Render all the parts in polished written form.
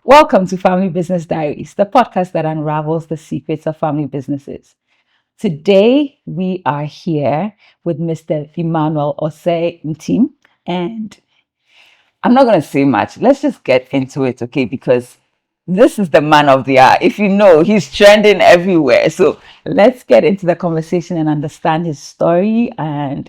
Welcome to Family Business Diaries, the podcast that unravels the secrets of family businesses. Today, we are here with Mr. Emmanuel Osei Ntim, and I'm not going to say much. Let's just get into it, okay? Because this is the man of the hour. If you know, he's trending everywhere. So let's get into the conversation and understand his story and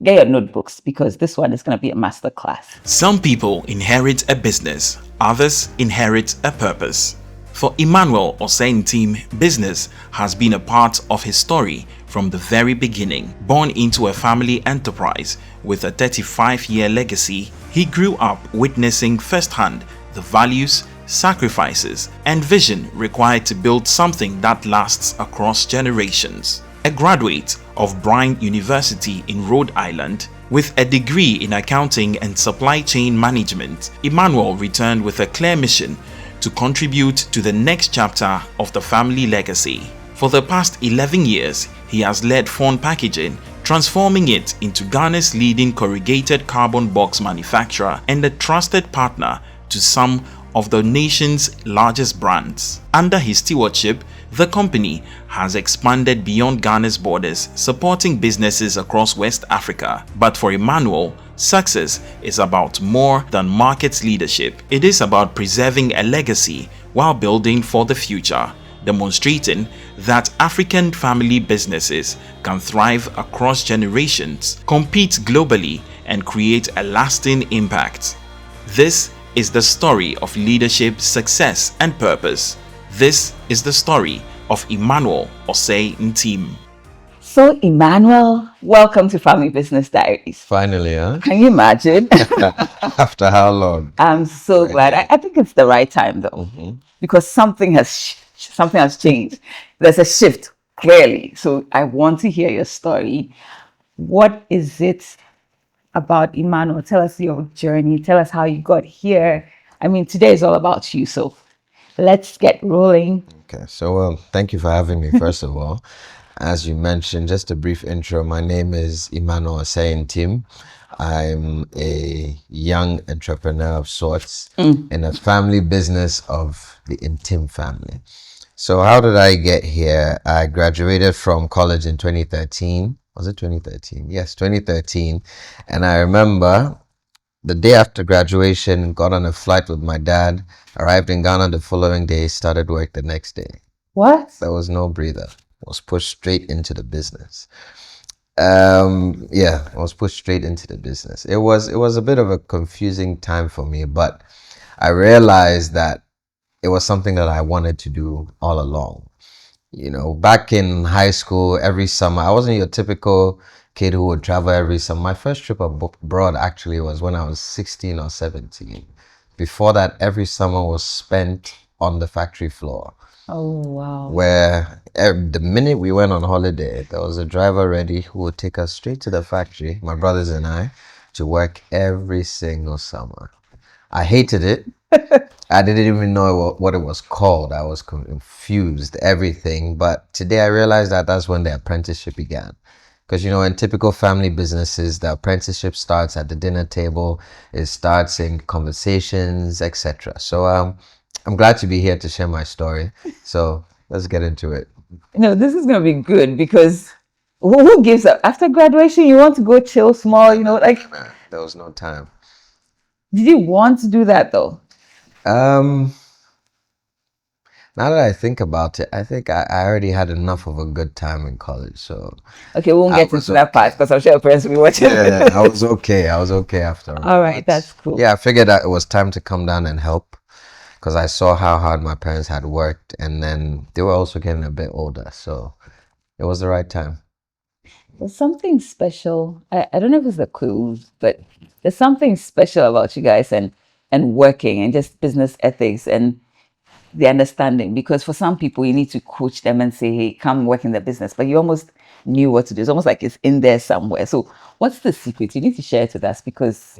get your notebooks because this one is going to be a masterclass. Some people inherit a business, others inherit a purpose. For Emmanuel Osei Ntim, business has been a part of his story from the very beginning. Born into a family enterprise with a 35-year legacy, he grew up witnessing firsthand the values, sacrifices, and vision required to build something that lasts across generations. A graduate of Bryant University in Rhode Island, with a degree in accounting and supply chain management, Emmanuel returned with a clear mission to contribute to the next chapter of the family legacy. For the past 11 years, he has led FON Packaging, transforming it into Ghana's leading corrugated cardboard box manufacturer and a trusted partner to some of the nation's largest brands. Under his stewardship, the company has expanded beyond Ghana's borders, supporting businesses across West Africa. But for Emmanuel, success is about more than market leadership. It is about preserving a legacy while building for the future, demonstrating that African family businesses can thrive across generations, compete globally, and create a lasting impact. This is the story of leadership, success, and purpose. This is the story of Emmanuel Osei Ntim. So, Emmanuel, welcome to Family Business Diaries. Finally, huh? Can you imagine? After how long? I'm so glad. I think it's the right time, though, because something has changed. There's a shift, clearly. So, I want to hear your story. What is it about Emmanuel? Tell us your journey. Tell us how you got here. I mean, today is all about you, so let's get rolling. Okay, so thank you for having me, first of all. As you mentioned, just a brief intro. My name is Emmanuel Osei Ntim. I'm a young entrepreneur of sorts in a family business of the Ntim family. So how did I get here? I graduated from college in 2013. Was it 2013? Yes, 2013. And I remember the day after graduation, got on a flight with my dad, arrived in Ghana the following day, started work the next day. What? There was no breather. Was pushed straight into the business. I was pushed straight into the business. It was a bit of a confusing time for me, but I realized that it was something that I wanted to do all along. You know, back in high school, every summer, I wasn't your typical kid who would travel every summer. My first trip abroad actually was when I was 16 or 17. Before that, every summer was spent on the factory floor. Oh, wow. Where the minute we went on holiday, there was a driver ready who would take us straight to the factory, my brothers and I, to work every single summer. I hated it. I didn't even know what it was called. I was confused, everything. But today I realized that that's when the apprenticeship began. Because, you know, in typical family businesses, the apprenticeship starts at the dinner table. It starts in conversations, etc. So I'm glad to be here to share my story. So let's get into it. You know, this is going to be good because who gives up? After graduation, you want to go chill small, you know, like... There was no time. Did you want to do that, though? Now that I think about it, I think I already had enough of a good time in college. So okay, we won't get into that part because I'm sure your parents will be watching. Yeah, I was okay. I was okay after all. All right, that's cool. Yeah, I figured that it was time to come down and help because I saw how hard my parents had worked, and then they were also getting a bit older. So it was the right time. There's something special. I don't know if it's the clues, but there's something special about you guys and working and just business ethics and the understanding, because for some people you need to coach them and say, hey, come work in the business, but you almost knew what to do. It's almost like it's in there somewhere. So what's the secret? You need to share it with us because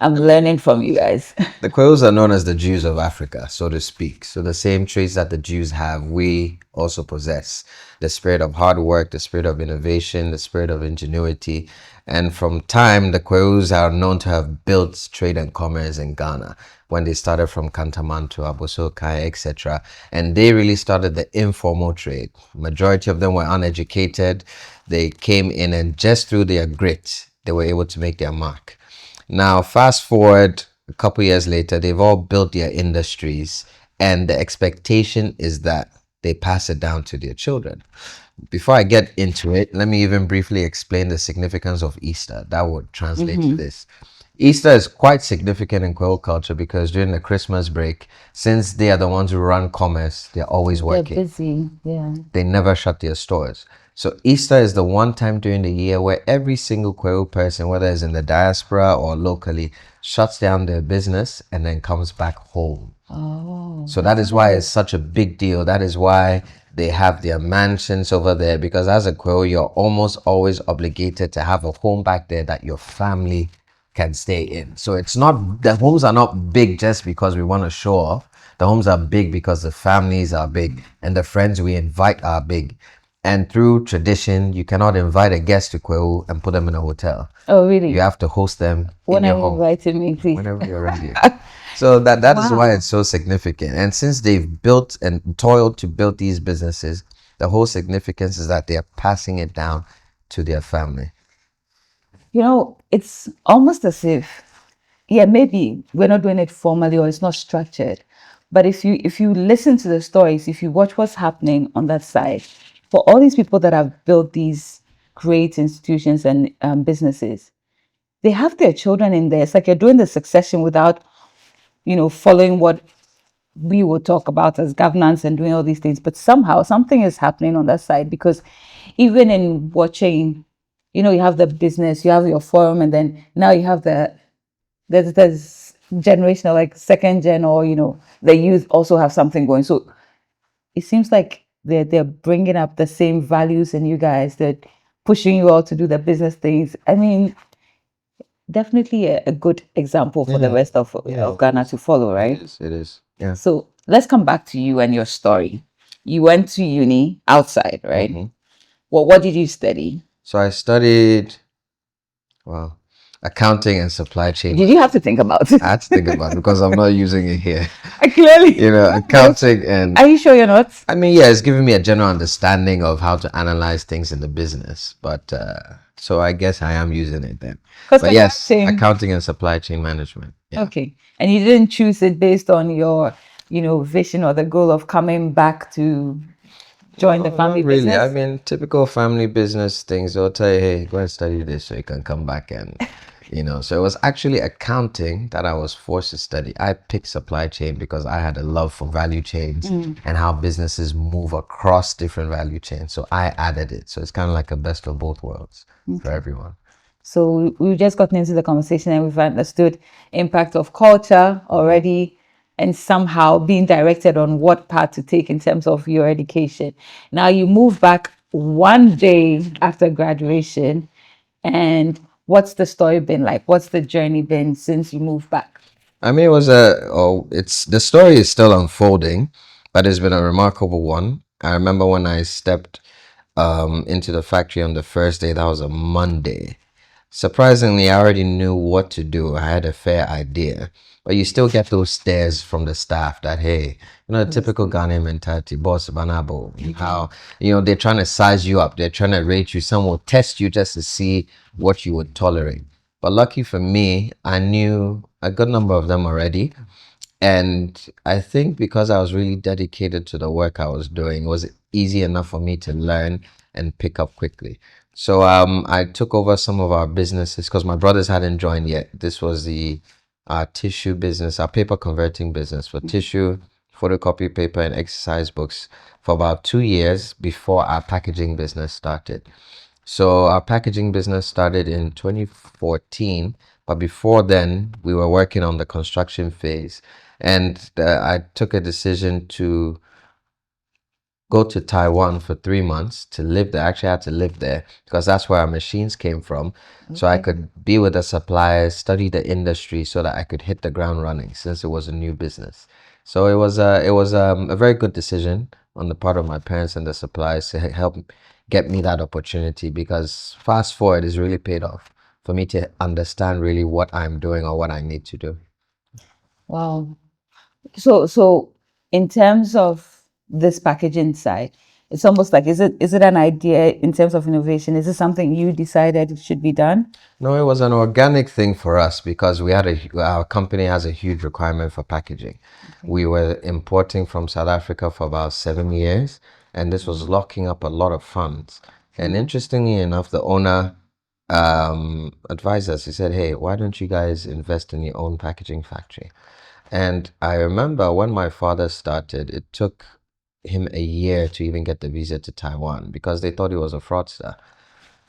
I'm learning from you guys. The 𝐾𝐬s are known as the Jews of Africa, so to speak. So the same traits that the Jews have, we also possess. The spirit of hard work, the spirit of innovation, the spirit of ingenuity. And from time, the 𝐾𝐬s are known to have built trade and commerce in Ghana when they started from Kantaman to Abosokai, etc. And they really started the informal trade. Majority of them were uneducated. They came in and just through their grit, they were able to make their mark. Now, fast forward a couple years later, they've all built their industries, and the expectation is that they pass it down to their children. Before I get into it, let me even briefly explain the significance of Easter. That would translate to this. Easter is quite significant in 𝐾𝐬 culture because during the Christmas break, since they are the ones who run commerce, they're always working. They're busy, yeah. They never shut their stores. So Easter is the one time during the year where every single 𝐾𝐬 person, whether it's in the diaspora or locally, shuts down their business and then comes back home. Oh. So that is why it's such a big deal. That is why they have their mansions over there, because as a 𝐾𝐬, you're almost always obligated to have a home back there that your family can stay in. So it's not, the homes are not big just because we want to show off. The homes are big because the families are big and the friends we invite are big. And through tradition, you cannot invite a guest to 𝐾𝐬 and put them in a hotel. Oh, really? You have to host them in Whenever your you home. invited me, please. Whenever you're ready. So that is why it's so significant. And since they've built and toiled to build these businesses, the whole significance is that they are passing it down to their family. You know, it's almost as if, yeah, maybe we're not doing it formally or it's not structured. But if you listen to the stories, if you watch what's happening on that side, for all these people that have built these great institutions and businesses, they have their children in there. It's like you're doing the succession without, following what we will talk about as governance and doing all these things. But somehow something is happening on that side, because even in watching, you have the business, you have your forum, and then now you have there's generational, like second gen, or the youth also have something going. So it seems like they're bringing up the same values in you guys. They're pushing you all to do the business things. I mean, definitely a good example for the rest of Ghana to follow, right? It is. Yeah. So let's come back to you and your story. You went to uni outside, right? Well, what did you study? So I studied, accounting and supply chain. Did you have to think about it? I had to think about it because I'm not using it here. Clearly. Accounting and... Are you sure you're not? I mean, yeah, it's giving me a general understanding of how to analyze things in the business. But, so I guess I am using it then. But yes, accounting and supply chain management. Yeah. Okay. And you didn't choose it based on your, vision or the goal of coming back to join the family business? I mean, typical family business things. They'll tell you, hey, go and study this so you can come back and, So it was actually accounting that I was forced to study. I picked supply chain because I had a love for value chains and how businesses move across different value chains. So I added it. So it's kind of like a best of both worlds for everyone. So we've just gotten into the conversation and we've understood impact of culture already, and somehow being directed on what path to take in terms of your education. Now you move back one day after graduation, and what's the story been like? What's the journey been since you moved back? I mean, the story is still unfolding, but it's been a remarkable one. I remember when I stepped into the factory on the first day, that was a Monday. Surprisingly, I already knew what to do. I had a fair idea. But you still get those stares from the staff that, hey, the typical Ghanaian mentality, boss, banabo, how, they're trying to size you up. They're trying to rate you. Some will test you just to see what you would tolerate. But lucky for me, I knew a good number of them already. And I think because I was really dedicated to the work I was doing, it was easy enough for me to learn and pick up quickly. So I took over some of our businesses because my brothers hadn't joined yet. This was our tissue business, our paper converting business for tissue, photocopy paper, and exercise books for about 2 years before our packaging business started. So our packaging business started in 2014, but before then we were working on the construction phase. And I took a decision to go to Taiwan for 3 months to live there. I actually had to live there because that's where our machines came from. So I could be with the suppliers, study the industry so that I could hit the ground running since it was a new business. So it was a very good decision on the part of my parents and the suppliers to help get me that opportunity, because fast forward is really paid off for me to understand really what I'm doing or what I need to do. Wow. So in terms of this packaging side, it's almost like, is it an idea in terms of innovation? Is it something you decided it should be done? No, it was an organic thing for us because our company has a huge requirement for packaging. We were importing from South Africa for about 7 years, and this was locking up a lot of funds. And interestingly enough, the owner advised us. He said, "Hey, why don't you guys invest in your own packaging factory?" And I remember when my father started, it took him a year to even get the visa to Taiwan because they thought he was a fraudster.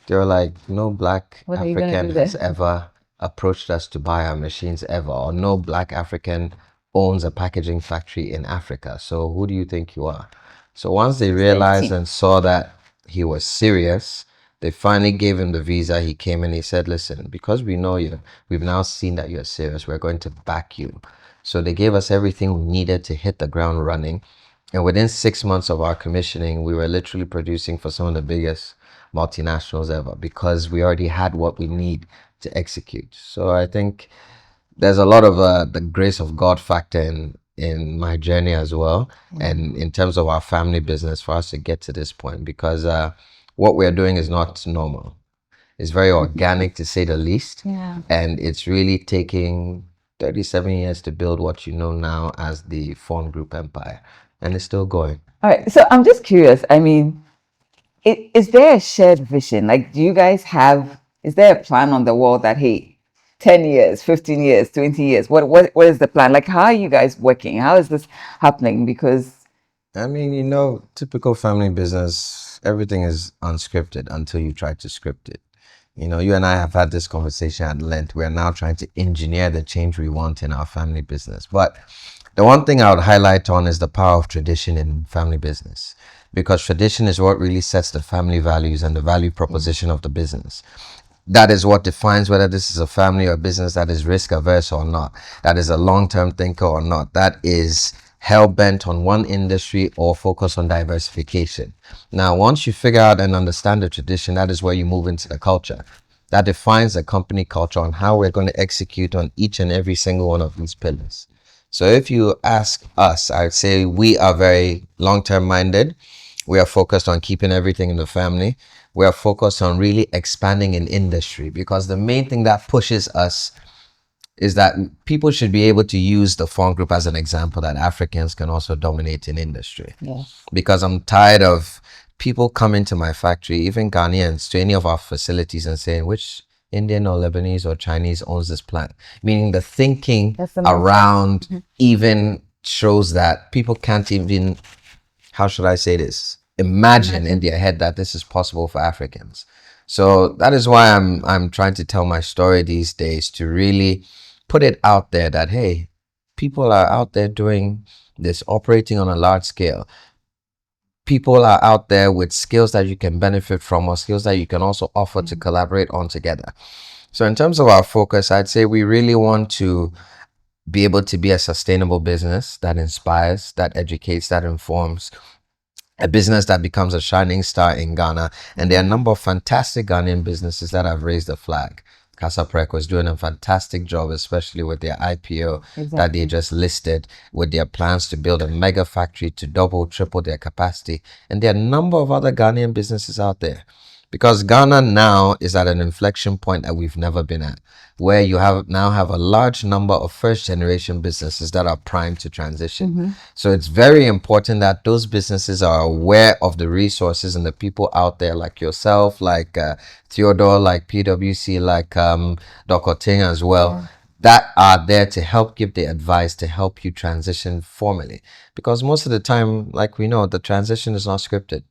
They were like, no black What are you gonna African do there? has ever approached us to buy our machines ever, or no black African owns a packaging factory in Africa. So who do you think you are? So once they realized and saw that he was serious, they finally gave him the visa. He came and he said, listen, because we know you, we've now seen that you're serious, we're going to back you. So they gave us everything we needed to hit the ground running. And within 6 months of our commissioning, we were literally producing for some of the biggest multinationals ever because we already had what we need to execute. So I think there's a lot of the grace of God factor in my journey as well, and in terms of our family business for us to get to this point, because what we're doing is not normal. It's very organic to say the least, Yeah. and it's really taking 37 years to build what you know now as the FON Group empire, and it's still going. All right. So I'm just curious. I mean, is there a shared vision? Like, do you guys have, is there a plan on the wall that, hey, 10 years, 15 years, 20 years, what is the plan? Like, how are you guys working? How is this happening? Because I mean, typical family business, everything is unscripted until you try to script it. You and I have had this conversation at length. We're now trying to engineer the change we want in our family business. But the one thing I would highlight on is the power of tradition in family business, because tradition is what really sets the family values and the value proposition of the business. That is what defines whether this is a family or a business that is risk averse or not, that is a long-term thinker or not, that is hell-bent on one industry or focus on diversification. Now, once you figure out and understand the tradition, that is where you move into the culture. That defines the company culture on how we're going to execute on each and every single one of these pillars. So if you ask us, I'd say we are very long-term minded. We are focused on keeping everything in the family. We are focused on really expanding in industry, because the main thing that pushes us is that people should be able to use the FON Group as an example that Africans can also dominate in industry. yes. Because I'm tired of people coming to my factory, even Ghanaians, to any of our facilities and saying, which Indian or Lebanese or Chinese owns this plant? Meaning the thinking That's amazing. around even shows that people can't even, how should I say this, imagine in their head that this is possible for Africans. So that is why I'm trying to tell my story these days, to really put it out there that, hey, people are out there doing this, operating on a large scale. People are out there with skills that you can benefit from, or skills that you can also offer to collaborate on together. So in terms of our focus, I'd say we really want to be able to be a sustainable business that inspires, that educates, that informs, a business that becomes a shining star in Ghana. And there are a number of fantastic Ghanaian businesses that have raised the flag. 𝐶𝐸 was doing a fantastic job, especially with their IPO that they just listed, with their plans to build a mega factory to double, triple their capacity. And there are a number of other Ghanaian businesses out there, because Ghana now is at an inflection point that we've never been at, where you now have a large number of first generation businesses that are primed to transition. So it's very important that those businesses are aware of the resources and the people out there like yourself, like Theodore, like PwC, like Dr. Ting as well, that are there to help give the advice to help you transition formally. Because most of the time, like we know, the transition is not scripted.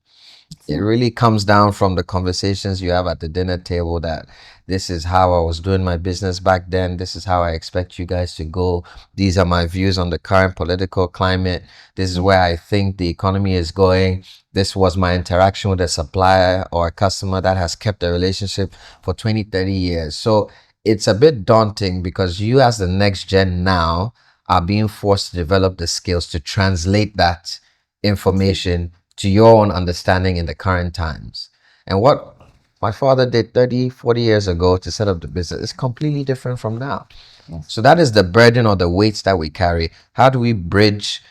It really comes down from the conversations you have at the dinner table, that this is how I was doing my business back then. This is how I expect you guys to go. These are my views on the current political climate. This is where I think the economy is going. This was my interaction with a supplier or a customer that has kept a relationship for 20, 30 years. So it's a bit daunting because you, as the next gen now, are being forced to develop the skills to translate that information to your own understanding in the current times. And what my father did 30, 40 years ago to set up the business is completely different from now. Yes. So that is the burden or the weights that we carry. How do we bridge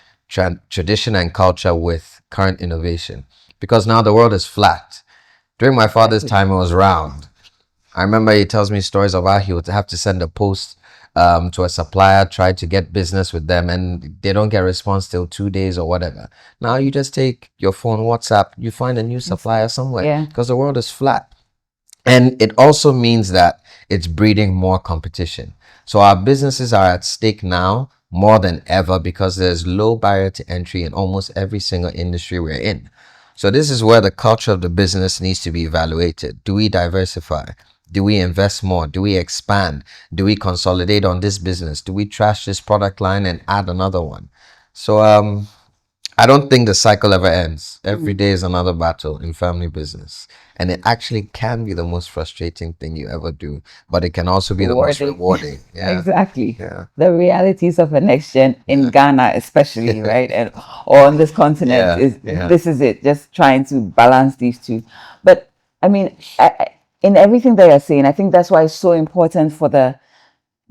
tradition and culture with current innovation? Because now the world is flat. During my father's time, it was round. I remember he tells me stories of how he would have to send a post to a supplier, try to get business with them, and they don't get a response till 2 days or whatever. Now you just take your phone, WhatsApp, you find a new supplier somewhere, because the world is flat. And it also means that it's breeding more competition. So our businesses are at stake now more than ever because there's low barrier to entry in almost every single industry we're in. So this is where the culture of the business needs to be evaluated. Do we diversify? Do we invest more? Do we expand? Do we consolidate on this business? Do we trash this product line and add another one? So I don't think the cycle ever ends. Every day is another battle in family business. And it actually can be the most frustrating thing you ever do, but it can also be the most rewarding. Yeah. Exactly. Yeah. The realities of a next gen in Ghana, especially, right? And or on this continent this is it, just trying to balance these two. But I mean, in everything that you're saying, I think that's why it's so important for the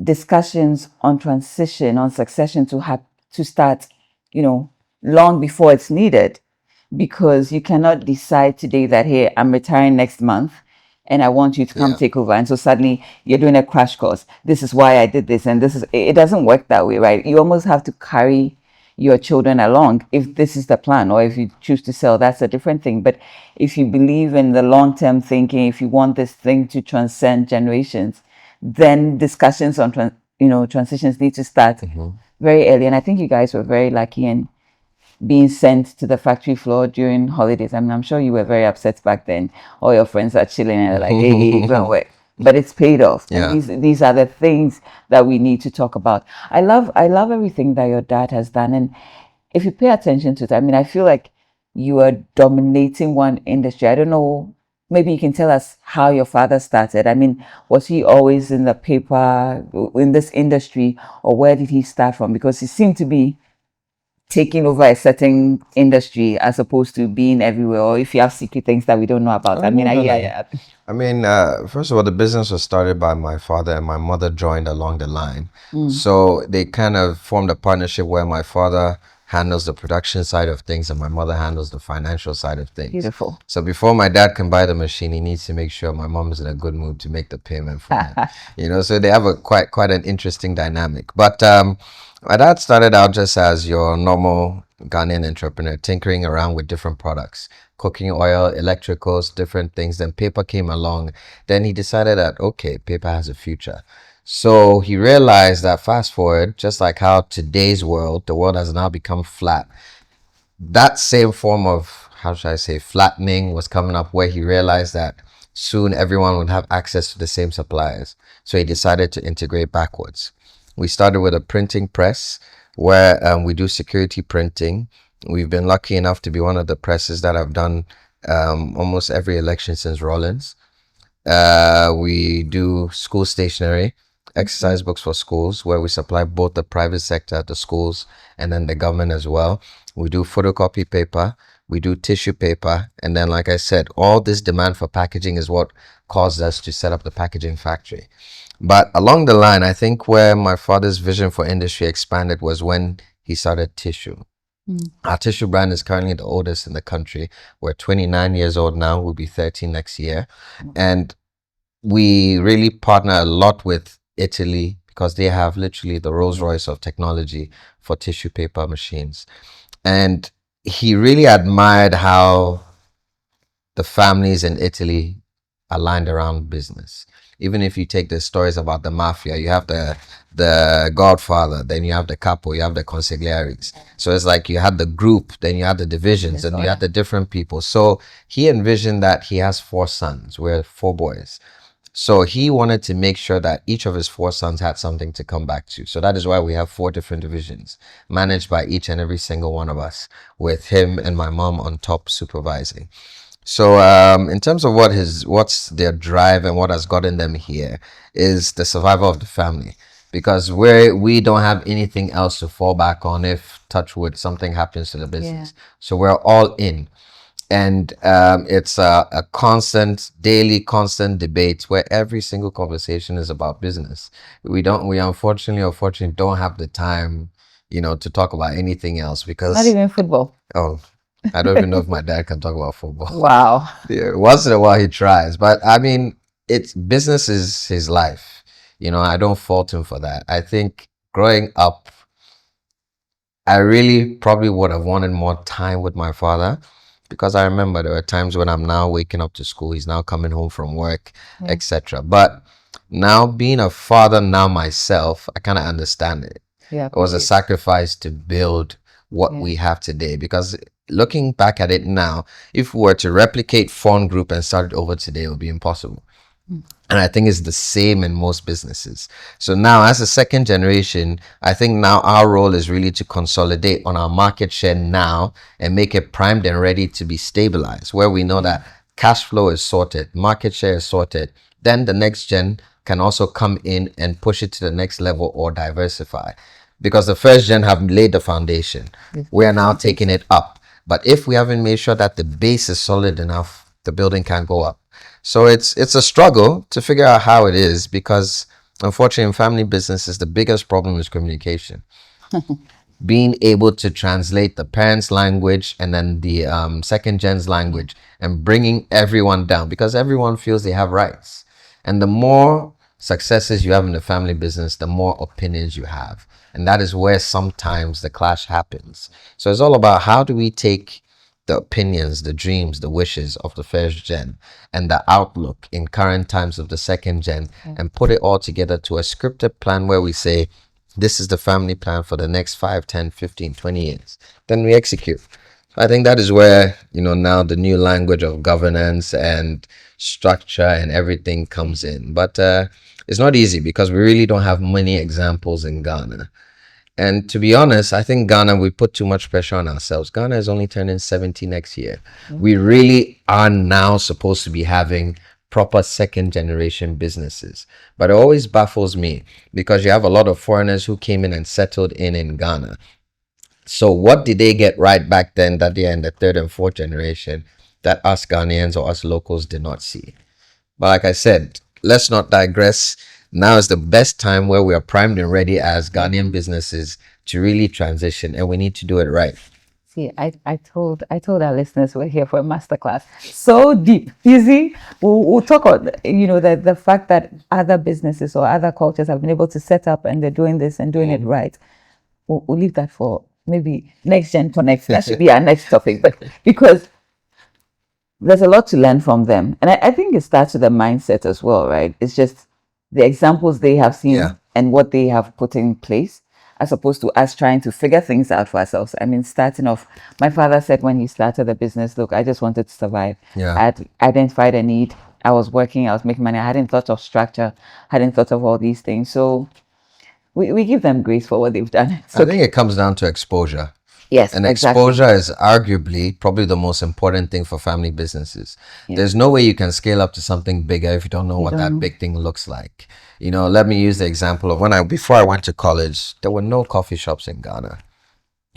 discussions on transition, on succession to start, long before it's needed, because you cannot decide today that, hey, I'm retiring next month and I want you to come take over. And so suddenly you're doing a crash course. This is why I did this. And it doesn't work that way, right? You almost have to carry your children along if this is the plan, or if you choose to sell, that's a different thing. But if you believe in the long-term thinking, if you want this thing to transcend generations, then discussions on transitions need to start very early. And I think you guys were very lucky in being sent to the factory floor during holidays. I mean, I'm sure you were very upset back then. All your friends are chilling and they're like, hey, go and work. But it's paid off. Yeah. And these are the things that we need to talk about. I love everything that your dad has done. And if you pay attention to it, I mean, I feel like you are dominating one industry. I don't know, maybe you can tell us how your father started. I mean, was he always in the paper, in this industry, or where did he start from? Because he seemed to be taking over a certain industry as opposed to being everywhere, or if you have secret things that we don't know about. I mean, first of all, the business was started by my father, and my mother joined along the line. So they kind of formed a partnership where my father handles the production side of things and my mother handles the financial side of things. Beautiful. So before my dad can buy the machine, he needs to make sure my mom is in a good mood to make the payment for him. So they have a quite an interesting dynamic. But my dad started out just as your normal Ghanaian entrepreneur, tinkering around with different products, cooking oil, electricals, different things. Then paper came along. Then he decided that, okay, paper has a future. So he realized that, fast forward, just like how today's world, the world has now become flat. That same form of, how should I say, flattening was coming up, where he realized that soon everyone would have access to the same suppliers. So he decided to integrate backwards. We started with a printing press where we do security printing. We've been lucky enough to be one of the presses that have done almost every election since Rollins. We do school stationery, exercise books for schools, where we supply both the private sector, the schools, and then the government as well. We do photocopy paper, we do tissue paper, and then, like I said, all this demand for packaging is what caused us to set up the packaging factory. But along the line, I think where my father's vision for industry expanded was when he started tissue. Our tissue brand is currently the oldest in the country. We're 29 years old now. We'll be 30 next year. And we really partner a lot with Italy because they have literally the Rolls Royce of technology for tissue paper machines. And he really admired how the families in Italy aligned around business. Even if you take the stories about the mafia, you have the the Godfather, then you have the Capo, you have the consigliaries. So it's like you had the group, then you had the divisions, and you had the different people. So he envisioned that he has 4 sons. We're 4 boys. So he wanted to make sure that each of his 4 sons had something to come back to. So that is why we have 4 different divisions managed by each and every single one of us, with him and my mom on top supervising. So in terms of what's their drive and what has gotten them here is the survival of the family, because we don't have anything else to fall back on if, touch wood, something happens to the business. So we're all in. And it's a constant, daily, constant debate where every single conversation is about business. We unfortunately don't have the time, to talk about anything else, because not even football. Oh, I don't even know if my dad can talk about football. Wow. Yeah, once in a while he tries, but I mean, business is his life. I don't fault him for that. I think growing up, I really probably would have wanted more time with my father, because I remember there were times when I'm now waking up to school, he's now coming home from work, etc. But now being a father now myself, I kind of understand it. Yeah, it was a sacrifice to build what we have today, because looking back at it now, if we were to replicate FON Group and start it over today, it would be impossible. And I think it's the same in most businesses. So now, as a second generation, I think now our role is really to consolidate on our market share now and make it primed and ready to be stabilized, where we know that cash flow is sorted, market share is sorted. Then the next gen can also come in and push it to the next level or diversify, because the first gen have laid the foundation. We are now taking it up. But if we haven't made sure that the base is solid enough, the building can't go up. So it's a struggle to figure out how it is, because unfortunately in family businesses, the biggest problem is communication. Being able to translate the parents' language and then the second gen's language, and bringing everyone down, because everyone feels they have rights. And the more successes you have in the family business, the more opinions you have. And that is where sometimes the clash happens. So it's all about, how do we take the opinions, the dreams, the wishes of the first gen and the outlook in current times of the second gen, and put it all together to a scripted plan where we say, this is the family plan for the next 5, 10, 15, 20 years. Then we execute. I think that is where, now the new language of governance and structure and everything comes in. But it's not easy, because we really don't have many examples in Ghana. And to be honest, I think Ghana, we put too much pressure on ourselves. Ghana is only turning 70 next year. We really are now supposed to be having proper second generation businesses. But it always baffles me, because you have a lot of foreigners who came in and settled in Ghana. So what did they get right back then that they are in the 3rd and 4th generation that us Ghanaians or us locals did not see? But like I said, let's not digress. Now is the best time where we are primed and ready as Ghanaian businesses to really transition, and we need to do it right. See, I told our listeners we're here for a masterclass. So deep, easy. We'll talk about, the fact that other businesses or other cultures have been able to set up and they're doing this and doing it right. We'll leave that for maybe Next Gen Connect. That should be our next topic, but because there's a lot to learn from them. And I think it starts with the mindset as well, right? It's just the examples they have seen and what they have put in place, as opposed to us trying to figure things out for ourselves. I mean, starting off, my father said when he started the business, look, I just wanted to survive. I had identified a need. I was working, I was making money. I hadn't thought of structure, hadn't thought of all these things. So we give them grace for what they've done. So I think it comes down to exposure. Yes, and exactly. Exposure is arguably probably the most important thing for family businesses. There's no way you can scale up to something bigger if you don't know what that big thing looks like. Let me use the example of before I went to college, there were no coffee shops in Ghana.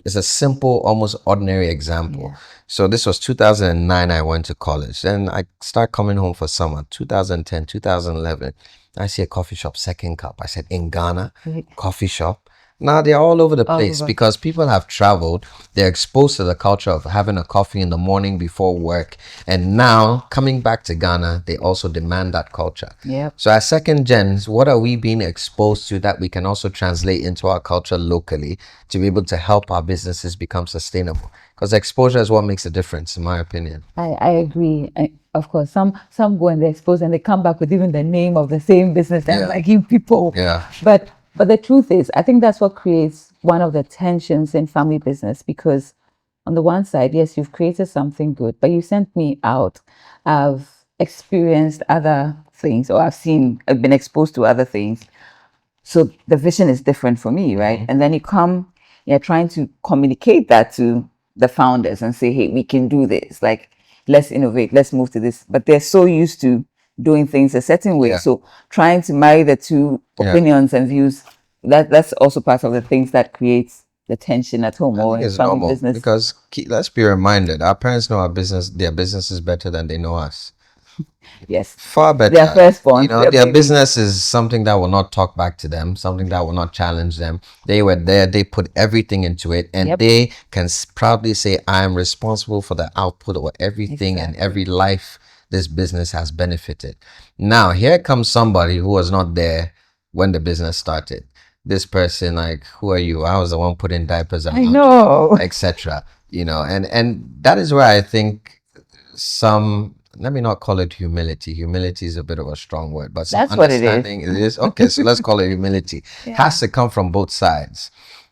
It's a simple, almost ordinary example. So this was 2009, I went to college. Then I start coming home for summer, 2010, 2011. I see a coffee shop, Second Cup. I said, in Ghana, coffee shop. Now they're all over the place because people have traveled. They're exposed to the culture of having a coffee in the morning before work. And now coming back to Ghana, they also demand that culture. So as second gens, what are we being exposed to that we can also translate into our culture locally to be able to help our businesses become sustainable? Because exposure is what makes a difference, in my opinion. I agree. Of course, some go and they're exposed and they come back with even the name of the same business and like you people. But But the truth is, I think that's what creates one of the tensions in family business, because on the one side, yes, you've created something good, but you sent me out. I've experienced other things, or I've been exposed to other things. So the vision is different for me, right? And then you're trying to communicate that to the founders and say, hey, we can do this. Like, let's innovate, let's move to this. But they're so used to doing things a certain way. Yeah. So trying to marry the two opinions and views, that's also part of the things that creates the tension at home or in It's family normal business. because let's be reminded, our parents know their business is better than they know us. Yes. Far better. Their firstborn. You know, their business is something that will not talk back to them, something that will not challenge them. They were there, they put everything into it, and they can proudly say, I am responsible for the output or everything and every life this business has benefited. Now, here comes somebody who was not there when the business started. This person, like, who are you? I was the one putting diapers on, I know, etc. You know, and that is where I think some, let me not call it humility. Humility is a bit of a strong word, but that's what it is. understanding it is. Okay, so let's call it humility. Has to come from both sides.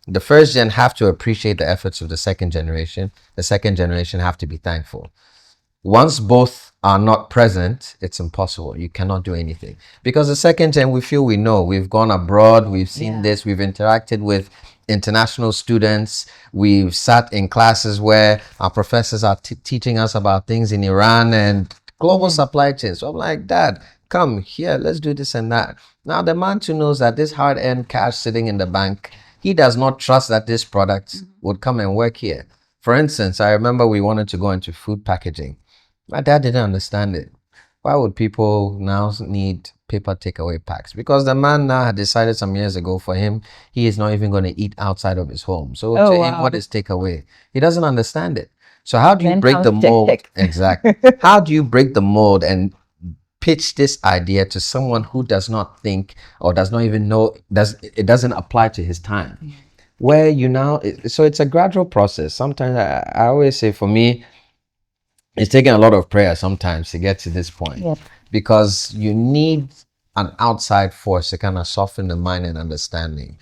The first gen have to appreciate the efforts of the second generation. The second generation have to be thankful. Once both are not present, it's impossible. You cannot do anything. Because the second gen, we feel we know. We've gone abroad, we've seen this, we've interacted with international students, we've sat in classes where our professors are teaching us about things in Iran and global supply chains. So I'm like, Dad, come here, let's do this and that. Now the man too knows that this hard-earned cash sitting in the bank, he does not trust that this product would come and work here. For instance, I remember we wanted to go into food packaging. My dad didn't understand it. Why would people now need paper takeaway packs? Because the man now had decided some years ago, for him, he is not even going to eat outside of his home. So to him, what is takeaway? He doesn't understand it. So how do you break the mold? Exactly. How do you break the mold and pitch this idea to someone who does not think or does not even know, it doesn't apply to his time? Where you now, so it's a gradual process. Sometimes I always say, for me, it's taking a lot of prayer sometimes to get to this point, because you need an outside force to kind of soften the mind and understanding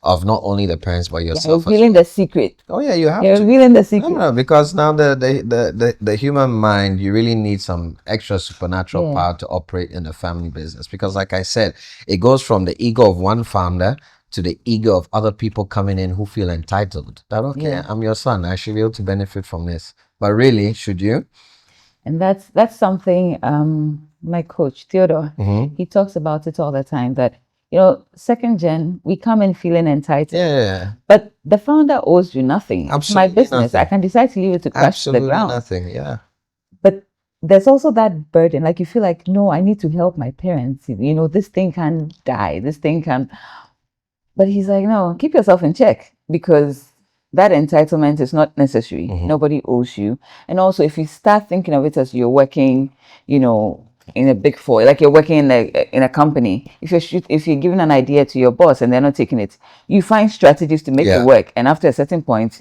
of not only the parents but yourself. You're revealing the secret. Oh yeah, you have You're to. revealing the secret. No, because now the human mind, you really need some extra supernatural power to operate in a family business. Because like I said, it goes from the ego of one founder to the ego of other people coming in who feel entitled. That, okay, I'm your son, I should be able to benefit from this. But really, should you? And that's something my coach, Theodore, he talks about it all the time, that, you know, second gen, we come in feeling entitled. Yeah. But the founder owes you nothing. Absolutely it's my business. Nothing. I can decide to leave it to crash to the ground. Nothing, yeah. But there's also that burden. Like, you feel like, no, I need to help my parents. You know, this thing can die. This thing can... But he's like, no, keep yourself in check, because that entitlement is not necessary. Nobody owes you. And also, if you start thinking of it as you're working, you know, in a big four, like you're working in a company, if you're giving an idea to your boss and they're not taking it, you find strategies to make it work. And after a certain point,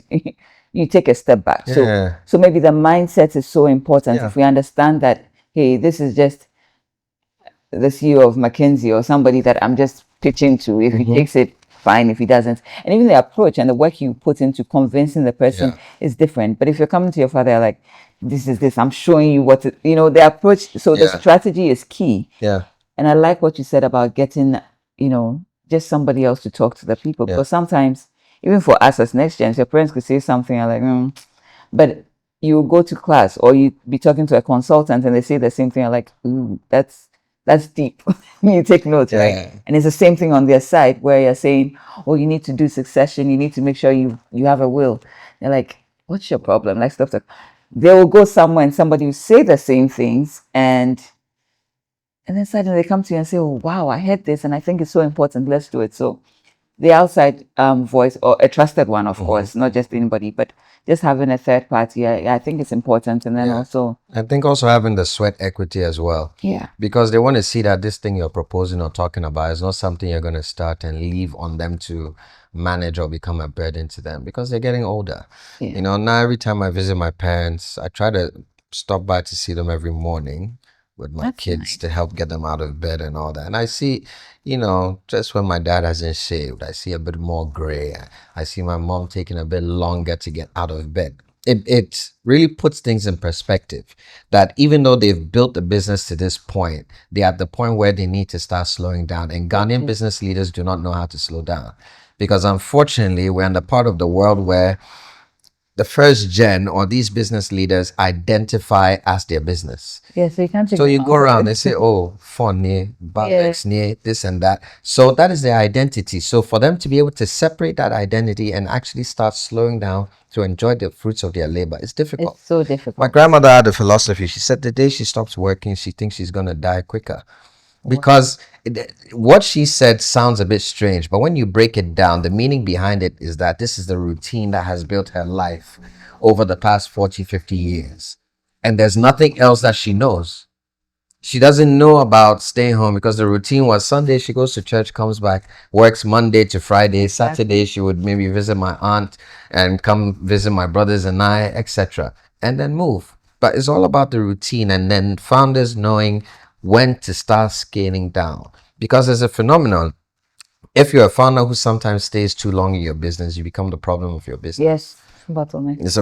you take a step back. So maybe the mindset is so important. If we understand that, hey, this is just the CEO of McKinsey or somebody that I'm just pitching to. If he takes it, fine. If he doesn't, and even the approach and the work you put into convincing the person is different. But if you're coming to your father like, this is this, I'm showing you what you know, the approach. So the strategy is key. And I like what you said about getting, you know, just somebody else to talk to the people, because sometimes even for us as next gens, your parents could say something and like, but you go to class or you be talking to a consultant and they say the same thing. I'm like, ooh, that's deep. You take notes, right? And it's the same thing on their side where you're saying, oh, you need to do succession. You need to make sure you have a will. They're like, what's your problem? Like, stuff that they will go somewhere and somebody will say the same things, and then suddenly they come to you and say, oh, wow, I heard this and I think it's so important. Let's do it. So the outside voice, or a trusted one, of course, not just anybody, but just having a third party, I think it's important. And then also, I think also having the sweat equity as well. Because they want to see that this thing you're proposing or talking about is not something you're going to start and leave on them to manage or become a burden to them, because they're getting older. You know, now every time I visit my parents, I try to stop by to see them every morning. with my That's kids nice. to help get them out of bed and all that. And I see, just when my dad hasn't shaved, I see a bit more gray. I see my mom taking a bit longer to get out of bed. It really puts things in perspective that even though they've built the business to this point, they're at the point where they need to start slowing down. And Ghanaian business leaders do not know how to slow down because unfortunately, we're in the part of the world where the first gen or these business leaders identify as their business. Yeah, so you can't take So them you out go of around, it. they say, oh, phone near, Balex near, this and that. So that is their identity. So for them to be able to separate that identity and actually start slowing down to enjoy the fruits of their labor, it's difficult. It's so My difficult. grandmother had a philosophy. She said the day she stops working, she thinks she's going to die quicker. Because what she said sounds a bit strange, but when you break it down, the meaning behind it is that this is the routine that has built her life over the past 40, 50 years. And there's nothing else that she knows. She doesn't know about staying home because the routine was Sunday she goes to church, comes back, works Monday to Friday. Saturday she would maybe visit my aunt and come visit my brothers and I, etc. And then move. But it's all about the routine, and then founders knowing when to start scaling down. Because there's a phenomenon. If you're a founder who sometimes stays too long in your business, you become the problem of your business. Yes, bottleneck. It's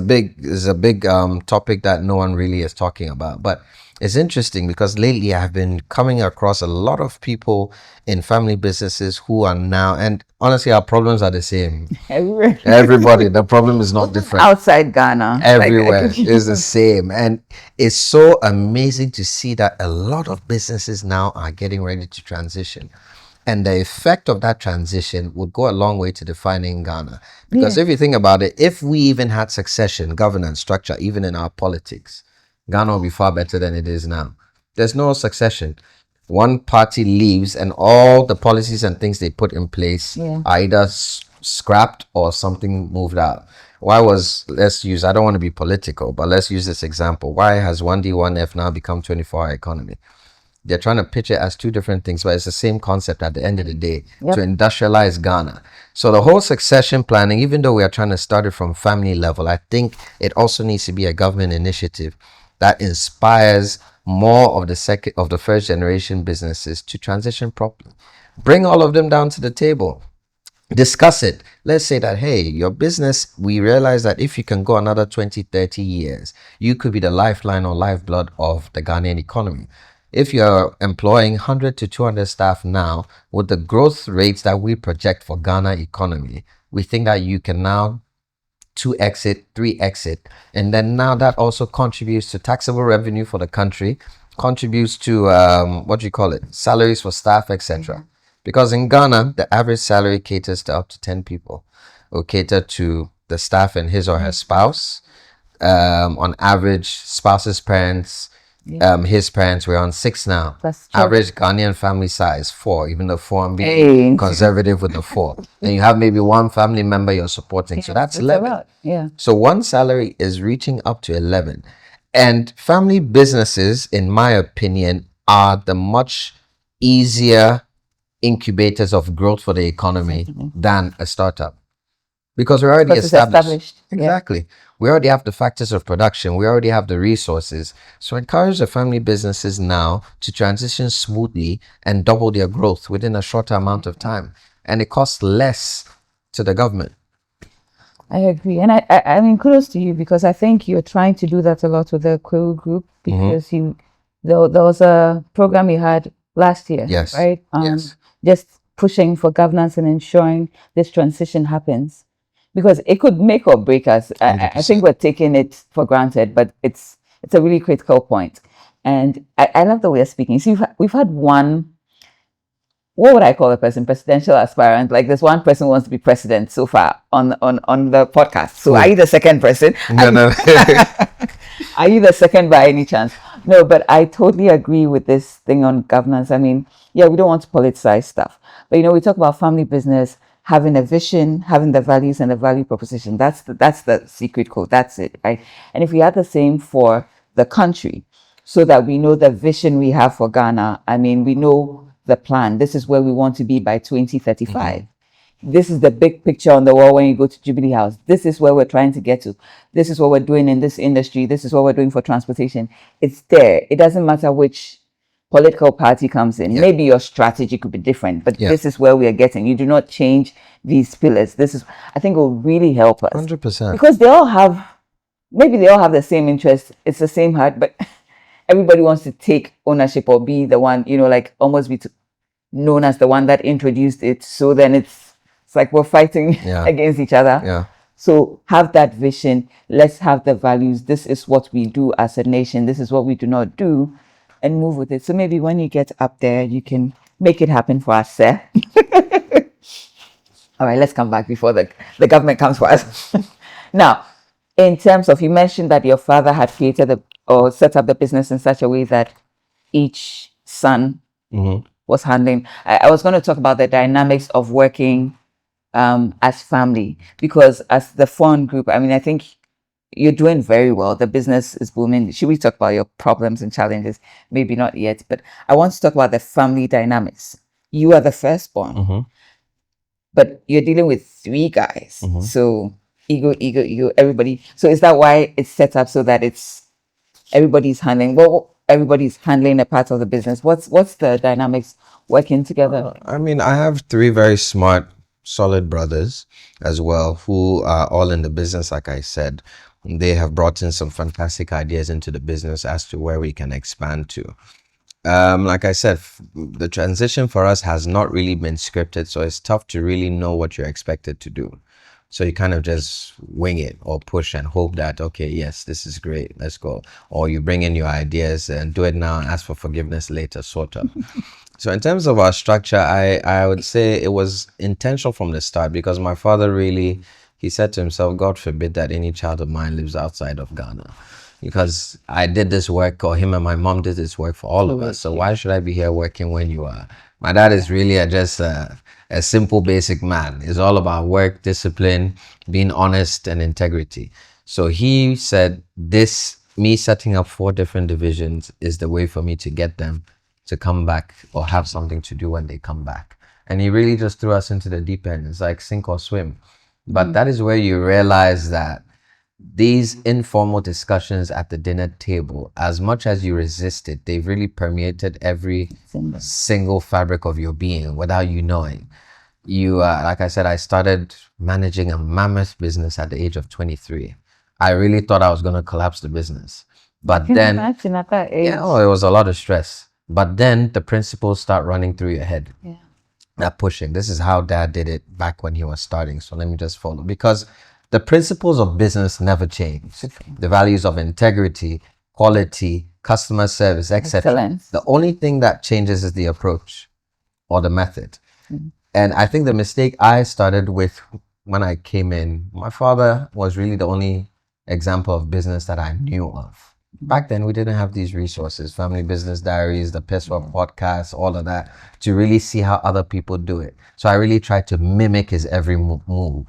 a big topic that no one really is talking about. But it's interesting because lately I've been coming across a lot of people in family businesses who are now, and honestly, our problems are the same. Everywhere. Everybody, the problem is not different. Outside Ghana. Everywhere is the same. And it's so amazing to see that a lot of businesses now are getting ready to transition. And the effect of that transition would go a long way to defining Ghana. Because if you think about it, if we even had succession, governance, structure, even in our politics, Ghana will be far better than it is now. There's no succession. One party leaves and all the policies and things they put in place are either scrapped or something moved out. I don't want to be political, but let's use this example. Why has 1D, 1F now become 24-hour economy? They're trying to pitch it as two different things, but it's the same concept at the end of the day, to industrialize Ghana. So the whole succession planning, even though we are trying to start it from family level, I think it also needs to be a government initiative that inspires more of the first generation businesses to transition properly. Bring all of them down to the table. Discuss it. Let's say that, hey, your business, we realize that if you can go another 20, 30 years, you could be the lifeline or lifeblood of the Ghanaian economy. If you're employing 100 to 200 staff now, with the growth rates that we project for Ghana economy, we think that you can now 2x it, 3x it. And then now that also contributes to taxable revenue for the country, contributes to, salaries for staff, etc. Because in Ghana, the average salary caters to up to 10 people. Will cater to the staff and his or her spouse. On average, spouse's parents, his parents, we're on 6 now. Average Ghanaian family size 4, even though 4 I'm being conservative with the 4. And you have maybe one family member you're supporting, so that's 11. So one salary is reaching up to 11. And family businesses, in my opinion, are the much easier incubators of growth for the economy than a startup. Because we're already established. Exactly. We already have the factors of production. We already have the resources. So encourage the family businesses now to transition smoothly and double their growth within a shorter amount of time. And it costs less to the government. I agree. And I mean, kudos to you, because I think you're trying to do that a lot with the 𝐾𝐻 group, because there was a program you had last year, right? Just pushing for governance and ensuring this transition happens, because it could make or break us. I think we're taking it for granted, but it's a really critical point. And I love the way you're speaking. See, we've had one, what would I call a person? Presidential aspirant. Like, there's one person who wants to be president so far on the podcast. So are you the second person? No. Are you the second by any chance? No, but I totally agree with this thing on governance. I mean, we don't want to politicize stuff. But, we talk about family business, having a vision, having the values and the value proposition. That's the secret code. That's it, right? And if we had the same for the country, so that we know the vision we have for Ghana, I mean, we know the plan. This is where we want to be by 2035. This is the big picture on the wall when you go to Jubilee House. This is where we're trying to get to. This is what we're doing in this industry. This is what we're doing for transportation. It's there. It doesn't matter which political party comes in, Yeah. maybe your strategy could be different, but Yeah. this is where we are getting. You do not change these pillars. This is, I think, will really help us 100%. because they all have, maybe they all have the same interest. It's the same heart, but everybody wants to take ownership or be the one, like almost be known as the one that introduced it. So then it's like we're fighting Yeah. against each other. Yeah. So have that vision. Let's have the values. This is what we do as a nation. This is what we do not do, and move with it. So maybe when you get up there, you can make it happen for us, sir. All right, let's come back before the government comes for us. Now, in terms of, you mentioned that your father had created or set up the business in such a way that each son was handling. I was going to talk about the dynamics of working as family, because as the FON group, I think you're doing very well. The business is booming. Should we talk about your problems and challenges? Maybe not yet, but I want to talk about the family dynamics. You are the firstborn, but you're dealing with 3 guys. So ego, everybody. So is that why it's set up so that everybody's handling a part of the business? What's the dynamics working together? I have 3 very smart, solid brothers as well, who are all in the business. Like I said, they have brought in some fantastic ideas into the business as to where we can expand to. Like I said, the transition for us has not really been scripted, so it's tough to really know what you're expected to do. So you kind of just wing it or push and hope that, okay, yes, this is great, let's go. Or you bring in your ideas and do it now, ask for forgiveness later, sort of. So in terms of our structure, I would say it was intentional from the start, because my father really, he said to himself, God forbid that any child of mine lives outside of Ghana. Because I did this work, or him and my mom did this work for all of us. So why should I be here working when you are? My dad is really just a simple, basic man. It's all about work, discipline, being honest, and integrity. So he said, me setting up 4 different divisions is the way for me to get them to come back or have something to do when they come back. And he really just threw us into the deep end. It's like sink or swim. But that is where you realize that these informal discussions at the dinner table, as much as you resist it, they've really permeated every single fabric of your being without you knowing. Like I said, I started managing a mammoth business at the age of 23. I really thought I was going to collapse the business. But then, it was a lot of stress. But then the principles start running through your head. Yeah. That pushing. This is how Dad did it back when he was starting. So let me just follow. Because the principles of business never change. The values of integrity, quality, customer service, etc. The only thing that changes is the approach or the method. And I think the mistake I started with when I came in, my father was really the only example of business that I knew of. Back then, we didn't have these resources, Family Business Diaries, the PISWA podcast, all of that, to really see how other people do it. So I really tried to mimic his every move.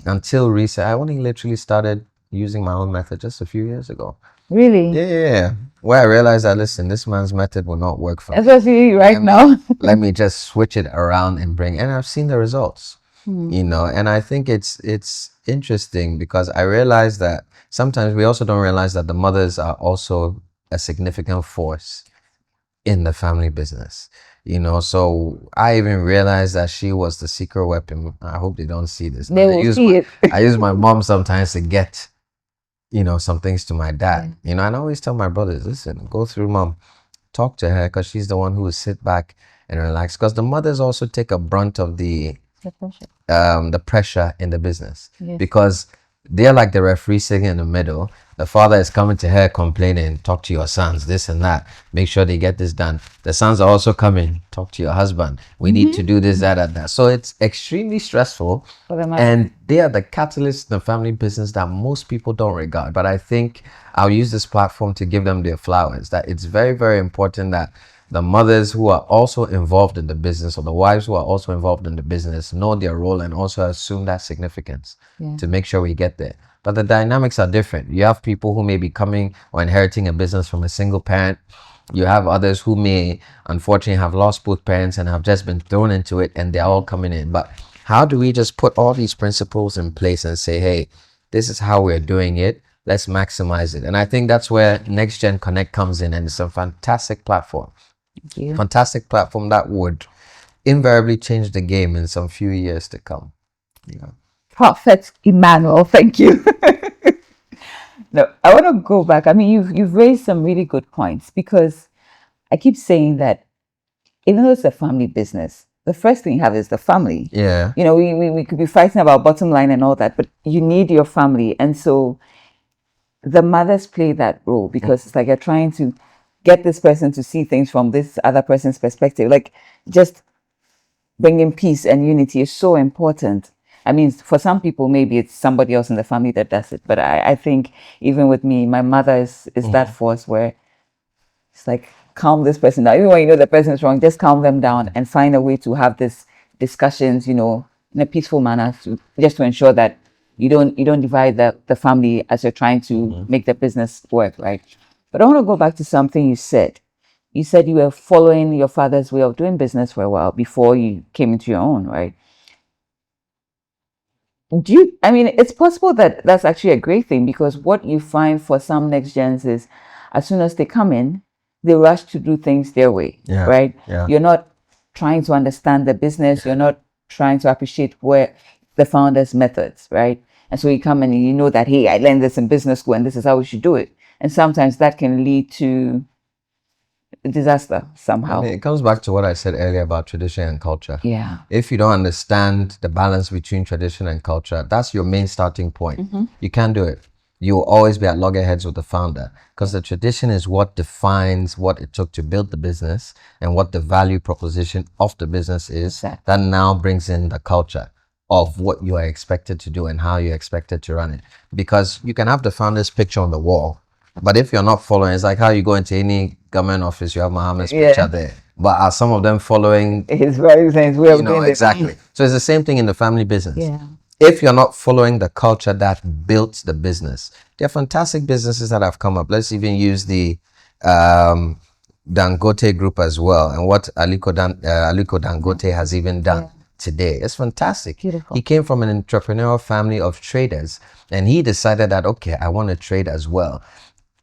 Until recent, I only literally started using my own method just a few years ago. Really? Yeah. Where I realized that, listen, this man's method will not work for me. Especially right now. Let me just switch it around and I've seen the results, and I think it's interesting, because I realized that sometimes we also don't realize that the mothers are also a significant force in the family business. So I even realized that she was the secret weapon. I hope they don't see this. They will see it. I use my mom sometimes to get, some things to my dad. And I always tell my brothers, listen, go through mom, talk to her, because she's the one who will sit back and relax. Because the mothers also take a brunt of the pressure in the business. Yes. Because they're like the referee sitting in the middle. The father is coming to her complaining, talk to your sons, this and that. Make sure they get this done. The sons are also coming, talk to your husband. We need to do this, that, and that. So it's extremely stressful. And they are the catalysts in the family business that most people don't regard. But I think I'll use this platform to give them their flowers. That it's very, very important that the mothers who are also involved in the business, or the wives who are also involved in the business, know their role and also assume that significance to make sure we get there. But the dynamics are different. You have people who may be coming or inheriting a business from a single parent. You have others who may unfortunately have lost both parents and have just been thrown into it, and they're all coming in. But how do we just put all these principles in place and say, hey, this is how we're doing it, let's maximize it? And I think that's where Next Gen Connect comes in, and it's a fantastic platform. Thank you. Fantastic platform that would invariably change the game in some few years to come. Yeah. Prophet Emmanuel, thank you. No, I want to go back. I mean, you've raised some really good points, because I keep saying that even though it's a family business, the first thing you have is the family. Yeah. You know, we could be fighting about bottom line and all that, but you need your family. And so the mothers play that role, because it's like you're trying to get this person to see things from this other person's perspective. Like, just bringing peace and unity is so important. I mean, for some people, maybe it's somebody else in the family that does it. But I think even with me, my mother is that force where it's like, calm this person down. Even when you know the person is wrong, just calm them down and find a way to have this discussions, in a peaceful manner, just to ensure that you don't divide the family as you're trying to make the business work, right? But I want to go back to something you said. You said you were following your father's way of doing business for a while before you came into your own, right? I mean, it's possible that that's actually a great thing, because what you find for some next gens is, as soon as they come in, they rush to do things their way, Yeah. right? Yeah. You're not trying to understand the business. You're not trying to appreciate where the founder's methods, right? And so you come in and you know that, hey, I learned this in business school and this is how we should do it. And sometimes that can lead to disaster somehow. I mean, it comes back to what I said earlier about tradition and culture. Yeah. If you don't understand the balance between tradition and culture, that's your main starting point. You can't do it. You will always be at loggerheads with the founder, because the tradition is what defines what it took to build the business and what the value proposition of the business is. Exactly. That now brings in the culture of what you are expected to do and how you're expected to run it. Because you can have the founder's picture on the wall, but if you're not following, it's like how you go into any government office, you have Muhammad's picture there. But are some of them following His way of doing this? exactly. So it's the same thing in the family business. Yeah. If you're not following the culture that built the business, there are fantastic businesses that have come up. Let's even use the Dangote group as well, and what Aliko Dangote has even done today. It's fantastic. Beautiful. He came from an entrepreneurial family of traders, and he decided that, okay, I want to trade as well.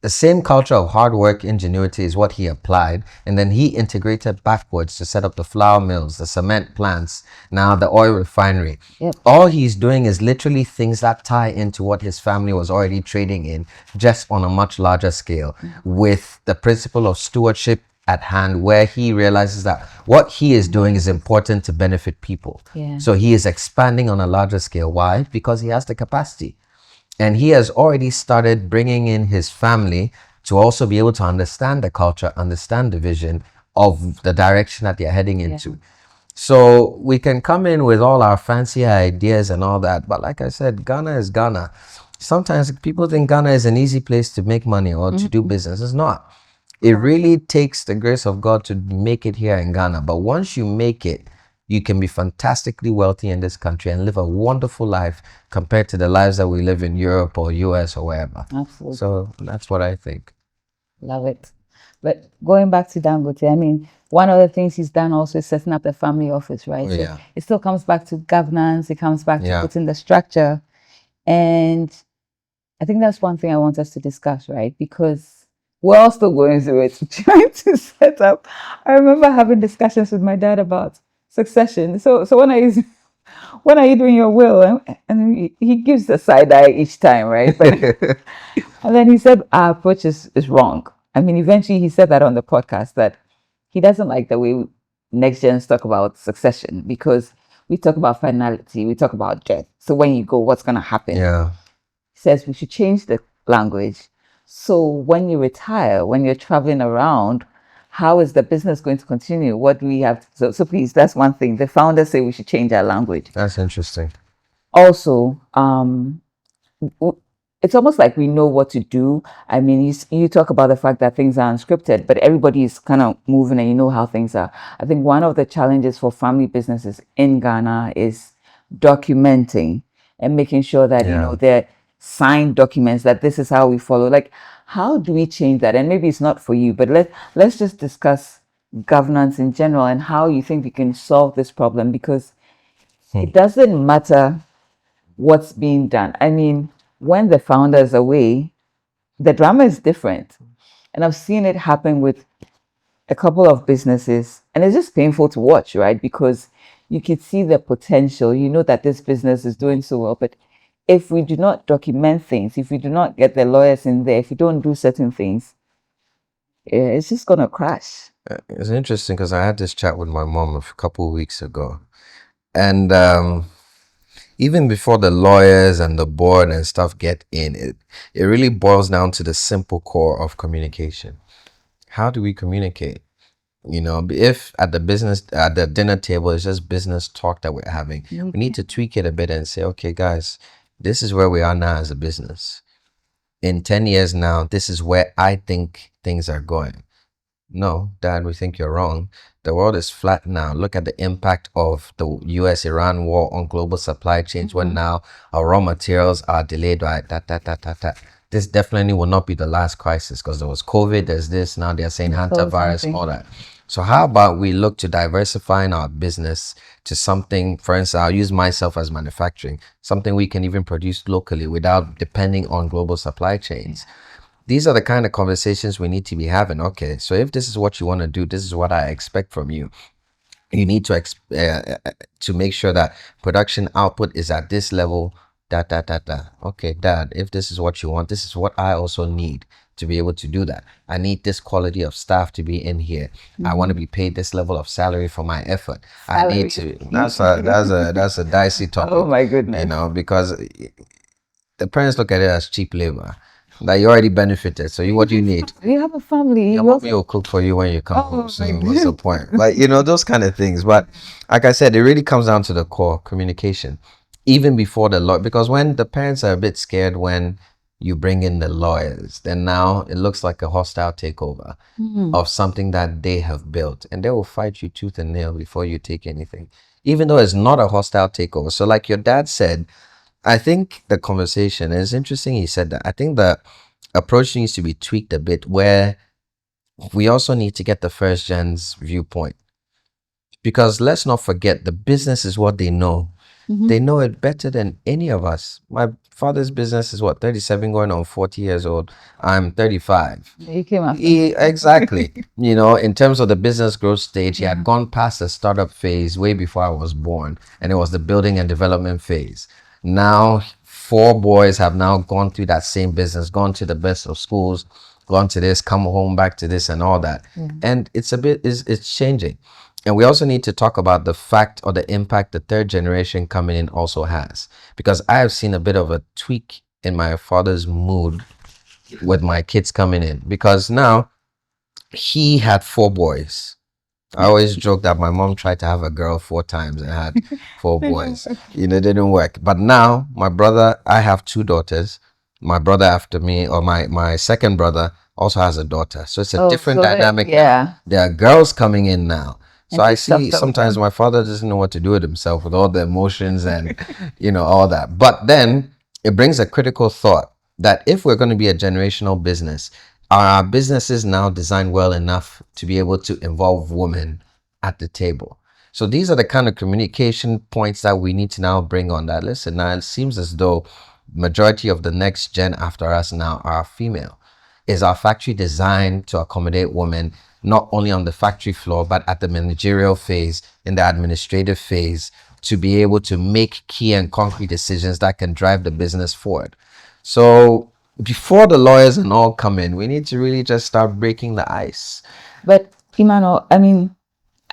The same culture of hard work, ingenuity is what he applied, and then he integrated backwards to set up the flour mills, the cement plants, now the oil refinery. Yep. All he's doing is literally things that tie into what his family was already trading in, just on a much larger scale, with the principle of stewardship at hand, where he realizes that what he is doing is important to benefit people. Yeah. So he is expanding on a larger scale. Why? Because he has the capacity. And he has already started bringing in his family to also be able to understand the culture, understand the vision of the direction that they're heading into. So we can come in with all our fancy ideas and all that. But like I said, Ghana is Ghana. Sometimes people think Ghana is an easy place to make money or to do business. It's not. It really takes the grace of God to make it here in Ghana. But once you make it, you can be fantastically wealthy in this country and live a wonderful life compared to the lives that we live in Europe or US or wherever. Absolutely. So that's what I think. Love it. But going back to Dangote, I mean, one of the things he's done also is setting up the family office, right? So Yeah. it still comes back to governance. It comes back to Yeah. putting the structure. And I think that's one thing I want us to discuss, right? Because we're all still going through it, trying to set up. I remember having discussions with my dad about succession. So when are you doing your will? And he gives a side eye each time, right? But, and then he said our approach is wrong. I mean, eventually he said that on the podcast, that he doesn't like the way next gens talk about succession, because we talk about finality, we talk about death. So when you go, what's going to happen? Yeah. He says we should change the language. So when you retire, when you're traveling around, how is the business going to continue? What do we have? So please, that's one thing. The founders say we should change our language. That's interesting. Also, it's almost like we know what to do. I mean, you talk about the fact that things are unscripted, but everybody is kind of moving and you know how things are. I think one of the challenges for family businesses in Ghana is documenting and making sure that, they're signed documents, that this is how we follow. Like, how do we change that? And maybe it's not for you, but let's just discuss governance in general and how you think we can solve this problem, because it doesn't matter what's being done. I mean, when the founder is away, the drama is different. And I've seen it happen with a couple of businesses, and it's just painful to watch, right? Because you can see the potential. You know that this business is doing so well, but if we do not document things, if we do not get the lawyers in there, if we don't do certain things, it's just gonna crash. It's interesting because I had this chat with my mom a couple of weeks ago, and even before the lawyers and the board and stuff get in, it really boils down to the simple core of communication. How do we communicate? If at the dinner table it's just business talk that we're having, we need to tweak it a bit and say, okay, guys, this is where we are now as a business. In 10 years now, this is where I think things are going. No, Dad, we think you're wrong. The world is flat now. Look at the impact of the US-Iran war on global supply chains, when now our raw materials are delayed by that. This definitely will not be the last crisis, because there was COVID, there's this, now they're saying hantavirus, all that. So how about we look to diversifying our business to something, for instance, I'll use myself as manufacturing, something we can even produce locally without depending on global supply chains. These are the kind of conversations we need to be having. Okay, so if this is what you want to do, this is what I expect from you. You need to make sure that production output is at this level, Okay, Dad, if this is what you want, this is what I also need to be able to do that. I need this quality of staff to be in here. I want to be paid this level of salary for my effort. Salary. I need to. That's a dicey topic. Oh my goodness. Because the parents look at it as cheap labor. That you already benefited. So what do you need? You have a family. Your mommy will cook for you when you come home. So what's the point? Like, those kind of things. But like I said, it really comes down to the core communication, even before the law. Because when the parents are a bit scared when you bring in the lawyers, then now it looks like a hostile takeover of something that they have built, and they will fight you tooth and nail before you take anything, even though it's not a hostile takeover. So like your dad said, I think the conversation is interesting. He said that I think the approach needs to be tweaked a bit, where we also need to get the first gen's viewpoint, because let's not forget, the business is what they know. They know it better than any of us. My father's business is 37 going on 40 years old. I'm 35. You came after. Exactly. In terms of the business growth stage, he had gone past the startup phase way before I was born, and it was the building and development phase. Now 4 boys have now gone through that same business, gone to the best of schools, gone to this, come home back to this and all that. And it's changing. And we also need to talk about the fact or the impact the third generation coming in also has, because I have seen a bit of a tweak in my father's mood with my kids coming in, because now he had 4 boys. I always joke that my mom tried to have a girl 4 times and had 4 boys. It didn't work. But now my brother, I have 2 daughters. My brother after me, or my second brother, also has a daughter. So it's a different dynamic. Yeah. There are girls coming in now. So And I stuff see that sometimes my father doesn't know what to do with himself, with all the emotions and, all that. But then it brings a critical thought that if we're going to be a generational business, are our businesses now designed well enough to be able to involve women at the table? So these are the kind of communication points that we need to now bring on that. Listen, now it seems as though majority of the next gen after us now are female. Is our factory designed to accommodate women, not only on the factory floor, but at the managerial phase, in the administrative phase, to be able to make key and concrete decisions that can drive the business forward? So before the lawyers and all come in, we need to really just start breaking the ice. But Emmanuel, I mean,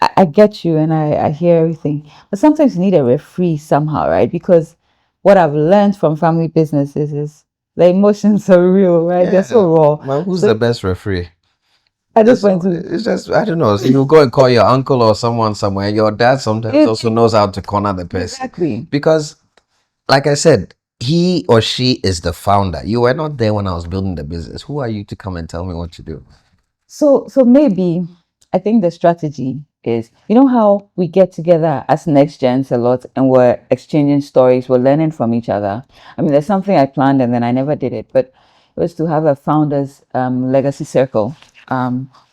I get you, and I hear everything, but sometimes you need a referee somehow, right? Because what I've learned from family businesses is the emotions are real, right? Yeah. They're so raw. Well, who's the best referee? I just went to. It's just, I don't know. So you go and call your uncle or someone somewhere. Your dad sometimes also knows how to corner the person. Exactly. Because, like I said, he or she is the founder. You were not there when I was building the business. Who are you to come and tell me what to do? So maybe I think the strategy is, how we get together as next gens a lot and we're exchanging stories, we're learning from each other. I mean, there's something I planned and then I never did it, but it was to have a founders legacy circle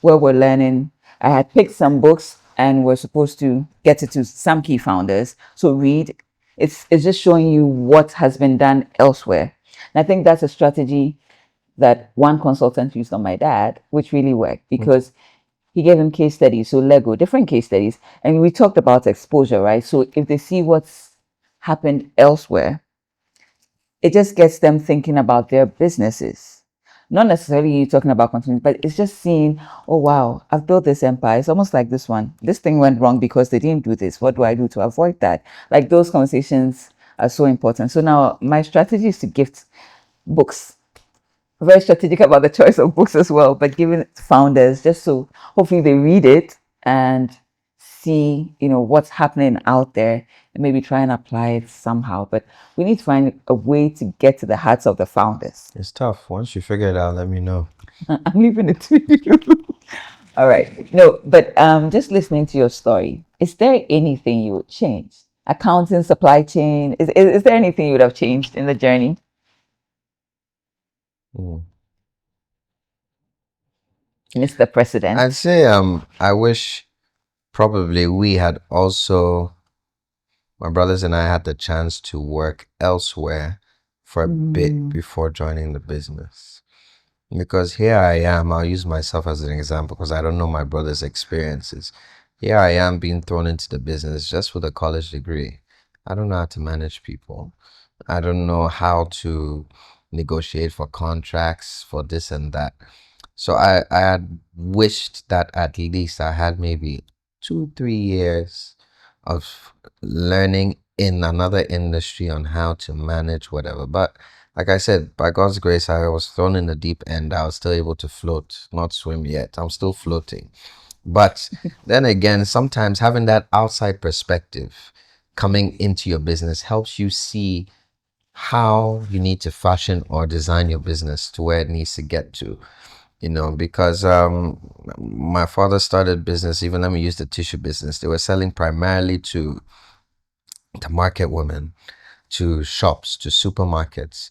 where we're learning. I had picked some books and we're supposed to get it to some key founders. So read. It's just showing you what has been done elsewhere. And I think that's a strategy that one consultant used on my dad, which really worked, because he gave him case studies, so Lego, different case studies. And we talked about exposure, right? So if they see what's happened elsewhere, it just gets them thinking about their businesses. Not necessarily talking about continuing, but it's just seeing, oh wow, I've built this empire. It's almost like this one. This thing went wrong because they didn't do this. What do I do to avoid that? Like those conversations are so important. So now my strategy is to gift books. Very strategic about the choice of books as well, but giving it to founders just so hopefully they read it and see, what's happening out there and maybe try and apply it somehow. But we need to find a way to get to the hearts of the founders. It's tough. Once you figure it out, let me know. I'm leaving it to you. All right. No, but just listening to your story, is there anything you would change? Accounting, supply chain, is there anything you would have changed in the journey? Mr. President. I'd say I wish probably we had also, my brothers and I had the chance to work elsewhere for a bit before joining the business. Because here I am, I'll use myself as an example because I don't know my brother's experiences. Here I am being thrown into the business just with a college degree. I don't know how to manage people. I don't know how to negotiate for contracts, for this and that. So I had wished that at least I had maybe 2-3 years of learning in another industry on how to manage whatever. But like I said, by God's grace, I was thrown in the deep end. I was still able to float, not swim yet. I'm still floating. But then again, sometimes having that outside perspective coming into your business helps you see how you need to fashion or design your business to where it needs to get to. Because my father started business, even let me use the tissue business. They were selling primarily to the market women, to shops, to supermarkets.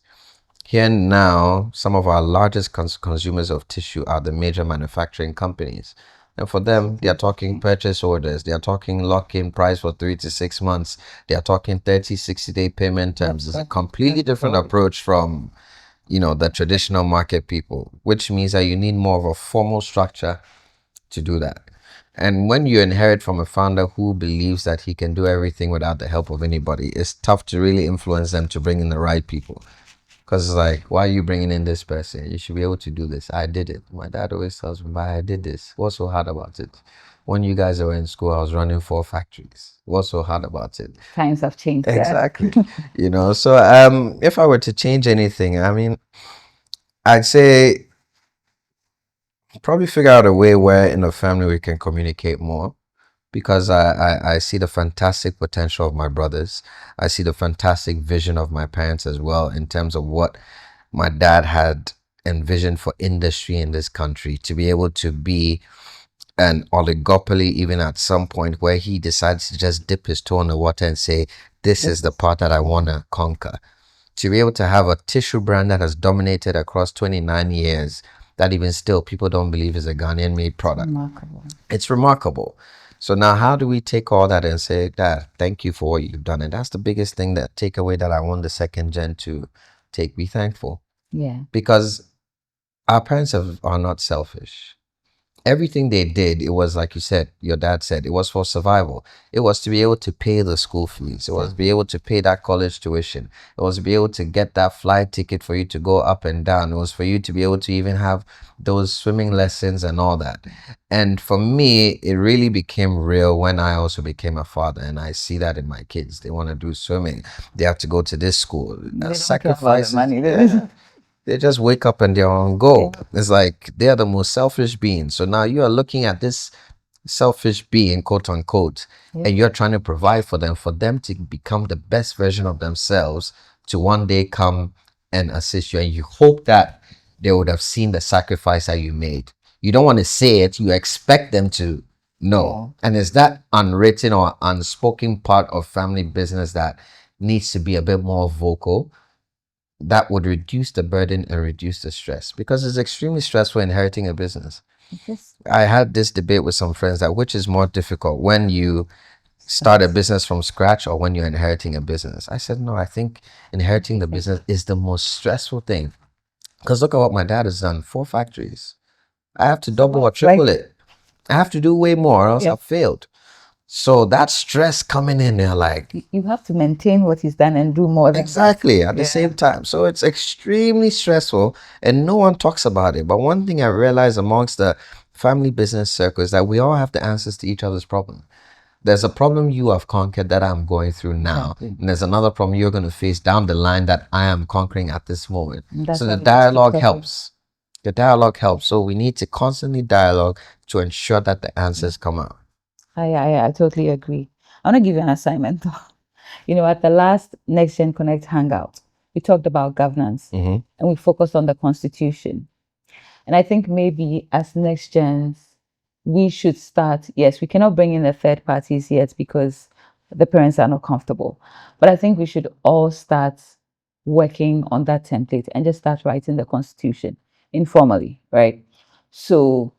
Here now, some of our largest consumers of tissue are the major manufacturing companies. And for them, they are talking purchase orders. They are talking lock-in price for 3 to 6 months. They are talking 30, 60-day payment terms. It's a completely different approach from the traditional market people, which means that you need more of a formal structure to do that. And when you inherit from a founder who believes that he can do everything without the help of anybody, it's tough to really influence them to bring in the right people. Because it's like, why are you bringing in this person? You should be able to do this. I did it. My dad always tells me, I did this. What's so hard about it? When you guys were in school, I was running 4 factories. What's so hard about it? Times have changed. Exactly. So if I were to change anything, I'd say probably figure out a way where in the family we can communicate more, because I see the fantastic potential of my brothers. I see the fantastic vision of my parents as well in terms of what my dad had envisioned for industry in this country, to be able to be an oligopoly even at some point where he decides to just dip his toe in the water and say, this is the part that I want to conquer. To be able to have a tissue brand that has dominated across 29 years, that even still people don't believe is a Ghanaian made product. Remarkable. It's remarkable. So now how do we take all that and say, Dad, thank you for what you've done? And that's the biggest thing, that takeaway that I want the second gen to take. Be thankful. Yeah. Because our parents are not selfish. Everything they did, it was like you said, your dad said, it was for survival. It was to be able to pay the school fees. It was to be able to pay that college tuition. It was to be able to get that flight ticket for you to go up and down. It was for you to be able to even have those swimming lessons and all that. And for me, it really became real when I also became a father. And I see that in my kids. They want to do swimming. They have to go to this school. Sacrifice money. They just wake up and they're on go. It's like they're the most selfish beings. So now you are looking at this selfish being, quote unquote, and you're trying to provide for them to become the best version of themselves, to one day come and assist you. And you hope that they would have seen the sacrifice that you made. You don't want to say it. You expect them to know. And it's that unwritten or unspoken part of family business that needs to be a bit more vocal. That would reduce the burden and reduce the stress, because it's extremely stressful inheriting a business. I had this debate with some friends that which is more difficult, when you start a business from scratch or when you're inheriting a business. I said, no, I think inheriting the business is the most stressful thing, because look at what my dad has done. 4 factories. I have to double or triple it. I have to do way more, or else Yep. I've failed. So that stress coming in there, like, You have to maintain what he's done and do more than exactly at the Yeah. same time. So it's extremely stressful, and no one talks about it. But one thing I realized amongst the family business circle is that we all have the answers to each other's problem. There's a problem you have conquered that I'm going through now, Exactly. and there's another problem you're going to face down the line that I am conquering at this moment. And that's So why the we need to keep dialogue talking. helps. The dialogue helps. So we need to constantly dialogue to ensure that the answers come out. I totally agree. I want to give you an assignment though. You know, at the last Next Gen Connect Hangout, we talked about governance Mhm. and we focused on the Constitution. And I think maybe as Next Gens, we should start. Yes, we cannot bring in the third parties yet because the parents are not comfortable. But I think we should all start working on that template and just start writing the Constitution informally, right? So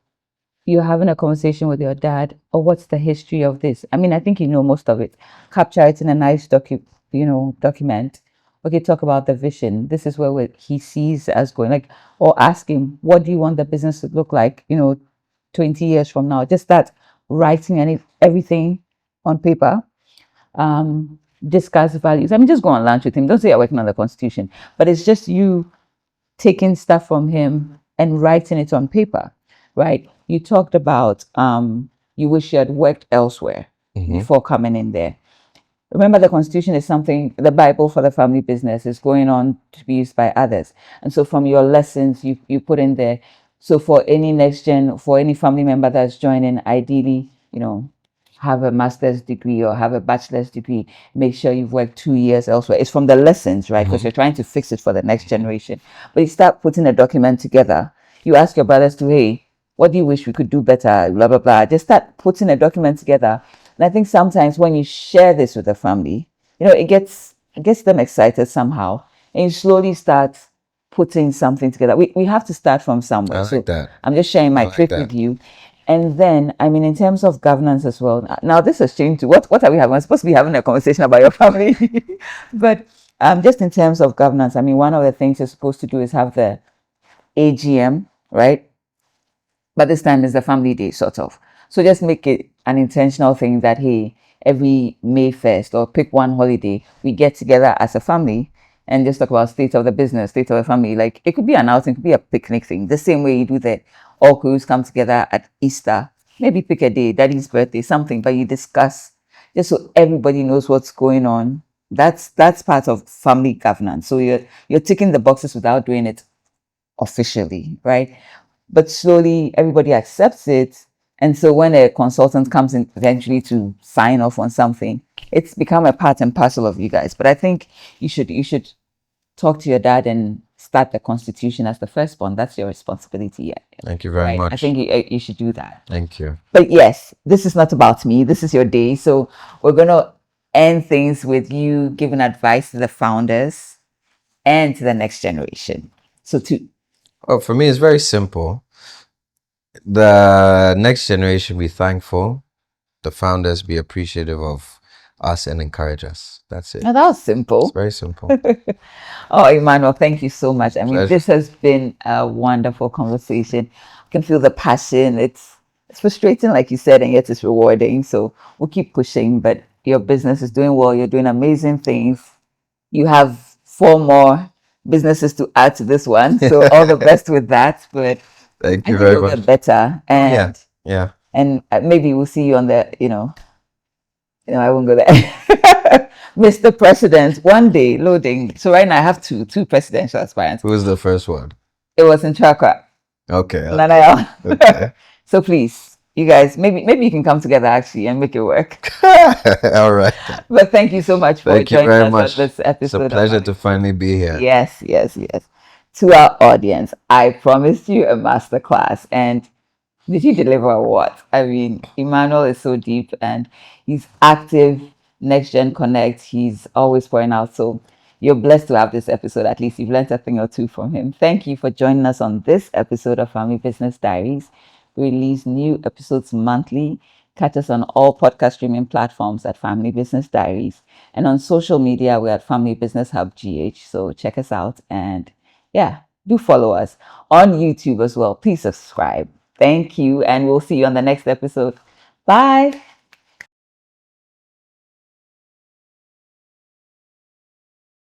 you're having a conversation with your dad, or what's the history of this? I mean, I think you know most of it. Capture it in a nice document. Okay, talk about the vision. This is where he sees us going, like, or ask him, what do you want the business to look like, 20 years from now? Just start writing everything on paper. Discuss values. I mean, just go on lunch with him. Don't say you're working on the Constitution, but it's just you taking stuff from him and writing it on paper, right? You talked about you wish you had worked elsewhere before coming in there. Remember, the Constitution is something, the Bible for the family business is going on to be used by others. And so from your lessons, you put in there. So for any next gen, for any family member that's joining, ideally, have a master's degree or have a bachelor's degree, make sure you've worked 2 years elsewhere. It's from the lessons, right? Because you're trying to fix it for the next generation. But you start putting a document together. You ask your brothers to, hey, what do you wish we could do better? Blah, blah, blah. Just start putting a document together. And I think sometimes when you share this with the family, it gets them excited somehow. And you slowly start putting something together. We have to start from somewhere. I like that. I'm just sharing my trip with you. And then, I mean, in terms of governance as well, now this has changed to what are we having? We're supposed to be having a conversation about your family. But just in terms of governance, I mean, one of the things you're supposed to do is have the AGM, right? But this time is the family day, sort of. So just make it an intentional thing that, hey, every May 1st or pick one holiday, we get together as a family and just talk about state of the business, state of the family. Like, it could be an outing, it could be a picnic thing, the same way you do the all crews come together at Easter. Maybe pick a day, daddy's birthday, something, but you discuss just so everybody knows what's going on. That's part of family governance. So you're ticking the boxes without doing it officially, right? But slowly everybody accepts it. And so when a consultant comes in eventually to sign off on something, it's become a part and parcel of you guys. But I think you should talk to your dad and start the Constitution as the firstborn. That's your responsibility. Thank you very much. I think you should do that. Thank you. But yes, this is not about me. This is your day. So we're going to end things with you giving advice to the founders and to the next generation. So for me, it's very simple. The next generation be thankful. The founders be appreciative of us and encourage us. That's it. Now, that was simple. It's very simple. Oh, Emmanuel, thank you so much. I mean, Pleasure. this has been a wonderful conversation. I can feel the passion. It's frustrating, like you said, and yet it's rewarding. So we'll keep pushing, but your business is doing well. You're doing amazing things. You have 4 more businesses to add to this one. So all the best with that. But Thank you I think very you'll much. get better. And Yeah. and maybe we'll see you on the, I won't go there. Mr. President, one day loading. So right now I have two presidential aspirants. Who was the first one? It was in Chakra. Okay. Nanaya. Okay. So please, you guys, maybe you can come together actually and make it work. All right. But thank you so much for Thank you joining very us much. on this episode. It's a of pleasure Family to finally be here. Yes. To our audience, I promised you a masterclass, and did you deliver or what? I mean, Emmanuel is so deep and he's active. Next Gen Connect, he's always pouring out. So you're blessed to have this episode. At least you've learned a thing or two from him. Thank you for joining us on this episode of Family Business Diaries. We release new episodes monthly. Catch us on all podcast streaming platforms at Family Business Diaries. And on social media, we're at Family Business Hub GH. So check us out and do follow us on YouTube as well. Please subscribe. Thank you. And we'll see you on the next episode. Bye.